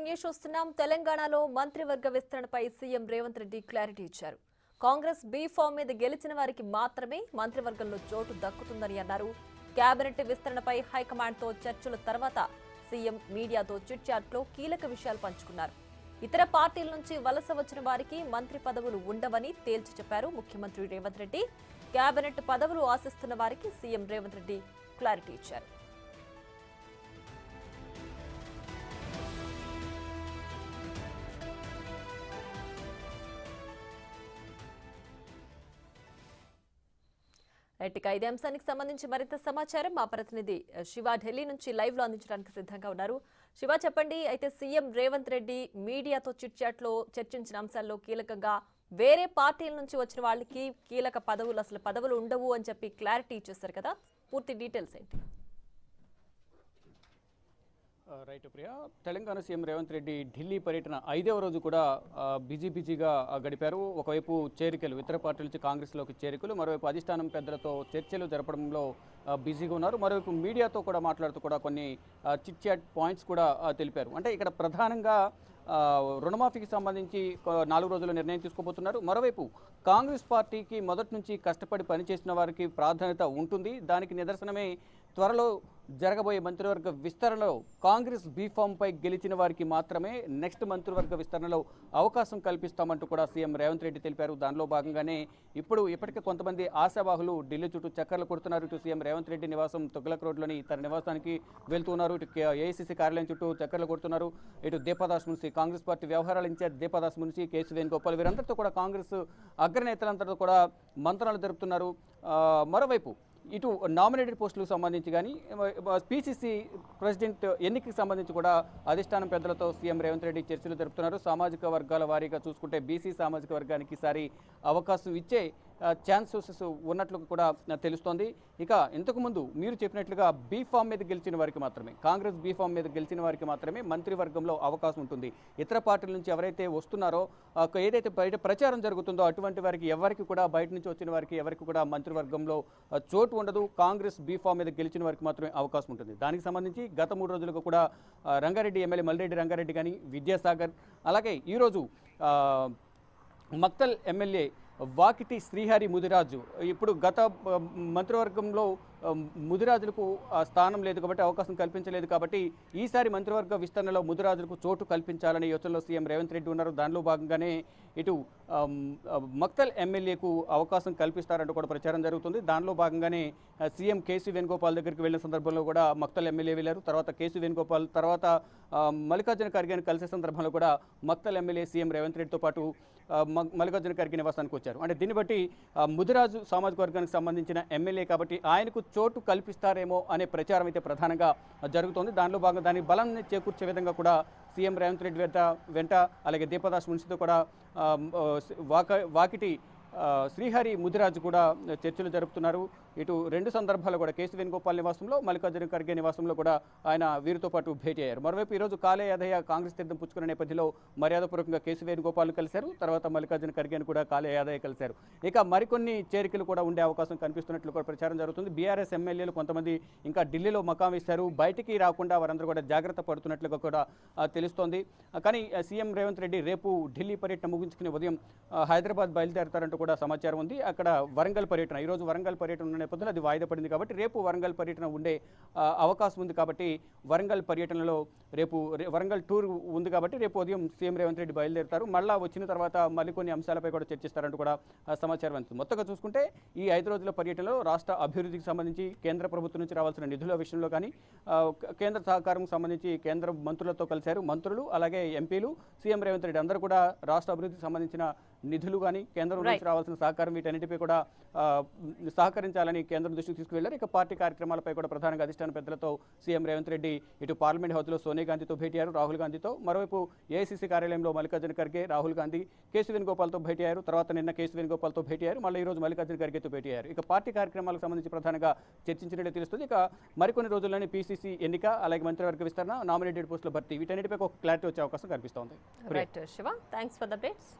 News చూస్తున్నాం. తెలంగాణలో మంత్రివర్గ విస్తరణపై సీఎం రేవంత్ రెడ్డి క్లారిటీ ఇచ్చారు. కాంగ్రెస్ బి ఫామ్ మీద గెలిచిన వారికి మాత్రమే మంత్రివర్గంలో చోటు దక్కుతుందని అన్నారు. కేబినెట్ విస్తరణపై హైకమాండ్తో చర్చల తర్వాత సీఎం మీడియాతో చిట్ చాట్లో కీలక విషయాలు పంచుకున్నారు. ఇతర పార్టీల నుంచి వలస వచ్చిన వారికి మంత్రి పదవులు ఉండవని తేల్చి చెప్పారు ముఖ్యమంత్రి రేవంత్ రెడ్డి. కేబినెట్ పదవులు ఆశిస్తున్న వారికి సీఎం రేవంత్ రెడ్డి క్లారిటీ ఇచ్చారు. ఇదే అంశానికి సంబంధించి మరింత సమాచారం మా ప్రతినిధి శివ ఢిల్లీ నుంచి లైవ్ లో అందించడానికి సిద్ధంగా ఉన్నారు. శివ, చెప్పండి. అయితే సీఎం రేవంత్ రెడ్డి మీడియాతో చిట్ చాట్ లో చర్చించిన అంశాల్లో కీలకంగా వేరే పార్టీల నుంచి వచ్చిన వాళ్ళకి కీలక పదవులు అసలు పదవులు ఉండవు అని చెప్పి క్లారిటీ ఇచ్చేస్తారు కదా, పూర్తి డీటెయిల్స్ ఏంటి? రైట్ ప్రియా, తెలంగాణ సీఎం రేవంత్ రెడ్డి ఢిల్లీ పర్యటన 5వ రోజు కూడా బిజీగా గడిపారు. ఒకవైపు చేరికలు, ఇతర పార్టీల నుంచి కాంగ్రెస్లోకి చేరికలు, మరోవైపు అధిష్టానం పెద్దలతో చర్చలు జరపడంలో బిజీగా ఉన్నారు. మరోవైపు మీడియాతో కూడా మాట్లాడుతూ కూడా కొన్ని చిట్ చాట్ పాయింట్స్ కూడా తెలిపారు. అంటే ఇక్కడ ప్రధానంగా రుణమాఫీకి సంబంధించి 4 రోజుల నిర్ణయం తీసుకోబోతున్నారు. మరోవైపు కాంగ్రెస్ పార్టీకి మొదటి నుంచి కష్టపడి పనిచేసిన వారికి ప్రాధాన్యత ఉంటుంది. దానికి నిదర్శనమే త్వరలో జరగబోయే మంత్రివర్గ విస్తరణలో కాంగ్రెస్ బీఫామ్పై గెలిచిన వారికి మాత్రమే నెక్స్ట్ మంత్రివర్గ విస్తరణలో అవకాశం కల్పిస్తామంటూ కూడా సీఎం రేవంత్ రెడ్డి తెలిపారు. దానిలో భాగంగానే ఇప్పటికే కొంతమంది ఆశావాహులు ఢిల్లీ చుట్టూ చక్కర్లు కొడుతున్నారు. ఇటు సీఎం రేవంత్ రెడ్డి నివాసం తుగ్లక్ రోడ్లోని తన నివాసానికి వెళ్తున్నారు. ఇటు ఏఐసీసీ కార్యాలయం చుట్టూ చక్కర్లు కొడుతున్నారు. ఇటు దీపాదాస్ మున్షి, కాంగ్రెస్ పార్టీ వ్యవహారాల ఇన్ఛార్జ్ దీపాదాస్ మున్షి, కేసీ వేణుగోపాల్, వీరందరితో కూడా కాంగ్రెస్ అగ్రనేతలందరితో కూడా మంత్రాలు జరుపుతున్నారు. మరోవైపు ఇటు నామినేటెడ్ పోస్టులకు సంబంధించి కానీ పీసీసీ ప్రెసిడెంట్ ఎన్నికకి సంబంధించి కూడా అధిష్టానం పెద్దలతో సీఎం రేవంత్ రెడ్డి చర్చలు జరుపుతున్నారు. సామాజిక వర్గాల వారీగా చూసుకుంటే బీసీ సామాజిక వర్గానికి ఈసారి అవకాశం ఇచ్చే ఛాన్సెస్ ఉన్నట్లు కూడా తెలుస్తోంది. ఇక ఇంతకుముందు మీరు చెప్పినట్లుగా బీఫామ్ మీద గెలిచిన వారికి మాత్రమే, కాంగ్రెస్ బీఫామ్ మీద గెలిచిన వారికి మాత్రమే మంత్రివర్గంలో అవకాశం ఉంటుంది. ఇతర పార్టీల నుంచి ఎవరైతే వస్తున్నారో, ఏదైతే బయట ప్రచారం జరుగుతుందో అటువంటి వారికి ఎవరికి కూడా, బయట నుంచి వచ్చిన వారికి ఎవరికి కూడా మంత్రివర్గంలో చోటు ఉండదు. కాంగ్రెస్ బీఫామ్ మీద గెలిచిన వారికి మాత్రమే అవకాశం ఉంటుంది. దానికి సంబంధించి గత 3 రోజులకు కూడా రంగారెడ్డి ఎమ్మెల్యే మల్రెడ్డి రంగారెడ్డి కానీ, విద్యాసాగర్, అలాగే ఈరోజు మక్తల్ ఎమ్మెల్యే వాకిటి శ్రీహరి ముదిరాజు, ఇప్పుడు గత మంత్రివర్గంలో ముదిరాజులకు స్థానం లేదు కాబట్టి, అవకాశం కల్పించలేదు కాబట్టి ఈసారి మంత్రివర్గ విస్తరణలో ముదిరాజులకు చోటు కల్పించాలనే యోచనలో సీఎం రేవంత్ రెడ్డి ఉన్నారు. దానిలో భాగంగానే ఇటు మక్తల్ ఎమ్మెల్యేకు అవకాశం కల్పిస్తారంటూ కూడా ప్రచారం జరుగుతుంది. దానిలో భాగంగానే సీఎం కేసీ వేణుగోపాల్ దగ్గరికి వెళ్ళిన సందర్భంలో కూడా మక్తల్ ఎమ్మెల్యే వెళ్ళారు. తర్వాత కేసీ వేణుగోపాల్, తర్వాత మల్లికార్జున ఖర్గేని కలిసే సందర్భంలో కూడా మక్తల్ ఎమ్మెల్యే సీఎం రేవంత్ రెడ్డితో పాటు మల్లికార్జున ఖర్గే నివాసానికి వచ్చారు. అంటే దీన్ని బట్టి ముదిరాజు సామాజిక వర్గానికి సంబంధించిన ఎమ్మెల్యే కాబట్టి ఆయనకు చోటు కల్పిస్తారేమో అనే ప్రచారం అయితే ప్రధానంగా జరుగుతోంది. దానిలో భాగంగా దానికి బలాన్ని చేకూర్చే విధంగా కూడా సీఎం రేవంత్ రెడ్డి వెంట అలాగే దీపదాస్ మున్షితో కూడా వాకిటి శ్రీహరి ముదిరాజు కూడా చర్చలు జరుపుతున్నారు. ఇటు 2 సందర్భాలు కూడా కేసీ వేణుగోపాల్ నివాసంలో, మల్లికార్జున ఖర్గే నివాసంలో కూడా ఆయన వీరితో పాటు భేటీ అయ్యారు. మరోవైపు ఈరోజు కాలే యాదయ్య కాంగ్రెస్ తీర్థం పుచ్చుకున్న నేపథ్యంలో మర్యాదపూర్వకంగా కేసీ వేణుగోపాల్ను కలిశారు. తర్వాత మల్లికార్జున ఖర్గేను కూడా కాలే యాదయ్య కలిశారు. ఇక మరికొన్ని చేరికలు కూడా ఉండే అవకాశం కనిపిస్తున్నట్లు కూడా ప్రచారం జరుగుతుంది. బీఆర్ఎస్ ఎమ్మెల్యేలు కొంతమంది ఇంకా ఢిల్లీలో మకాం వేశారు. బయటికి రాకుండా వారందరూ కూడా జాగ్రత్త పడుతున్నట్లుగా కూడా తెలుస్తోంది. కానీ సీఎం రేవంత్ రెడ్డి రేపు ఢిల్లీ పర్యటన ముగించుకుని ఉదయం హైదరాబాద్ బయలుదేరతారంటూ కూడా సమాచారం ఉంది. అక్కడ వరంగల్ పర్యటన, ఈరోజు వరంగల్ పర్యటన ఉన్న నేపథ్యంలో అది వాయిదా పడింది కాబట్టి రేపు వరంగల్ పర్యటన ఉండే అవకాశం ఉంది. కాబట్టి వరంగల్ పర్యటనలో రేపు వరంగల్ టూర్ ఉంది కాబట్టి రేపు ఉదయం సీఎం రేవంత్ రెడ్డి బయలుదేరుతారు. మళ్ళీ వచ్చిన తర్వాత మళ్ళీ కొన్ని అంశాలపై కూడా చర్చిస్తారంటూ కూడా సమాచారం అందుతుంది. మొత్తంగా చూసుకుంటే ఈ 5 రోజుల పర్యటనలో రాష్ట్ర అభివృద్ధికి సంబంధించి కేంద్ర ప్రభుత్వం నుంచి రావాల్సిన నిధుల విషయంలో కానీ, కేంద్ర సహకారం సంబంధించి కేంద్ర మంత్రులతో కలిశారు. మంత్రులు అలాగే ఎంపీలు, సీఎం రేవంత్ రెడ్డి అందరూ కూడా రాష్ట్ర అభివృద్ధికి సంబంధించిన నిధులు కానీ, కేంద్రం నుంచి రావాల్సిన సహకారం, వీటన్నిటిపై కూడా సహకరించాలని కేంద్రం దృష్టికి తీసుకువెళ్లారు. ఇక పార్టీ కార్యక్రమాలపై కూడా ప్రధానంగా అధిష్టాన పెద్దలతో సీఎం రేవంత్ రెడ్డి ఇటు పార్లమెంట్ హౌస్లో సోనియా గాంధీతో భేటీ అయ్యారు, రాహుల్ గాంధీతో. మరోవైపు ఏఐసీసీ కార్యాలయంలో మల్లికార్జున ఖర్గే, రాహుల్ గాంధీ, కేసీ వేణుగోపాల్తో భేటీ అయ్యారు. తర్వాత నిన్న కేసీ వేణుగోపాల్తో భేటీ అయ్యారు. మళ్ళీ ఈరోజు మల్లికార్జున ఖర్గేతో భేటీ అయ్యారు. ఇక పార్టీ కార్యక్రమాలకు సంబంధించి ప్రధానంగా చర్చించినట్టు తెలుస్తుంది. ఇక మరికొన్ని రోజుల్లోనే పీసీసీ ఎన్నిక, అలాగే మంత్రివర్గ విస్తరణ, నామినేటెడ్ పోస్టుల భర్తీ, వీటన్నిటిపై ఒక క్లారిటీ వచ్చే అవకాశం కనిపిస్తోంది. Right Shiva, thanks for the updates.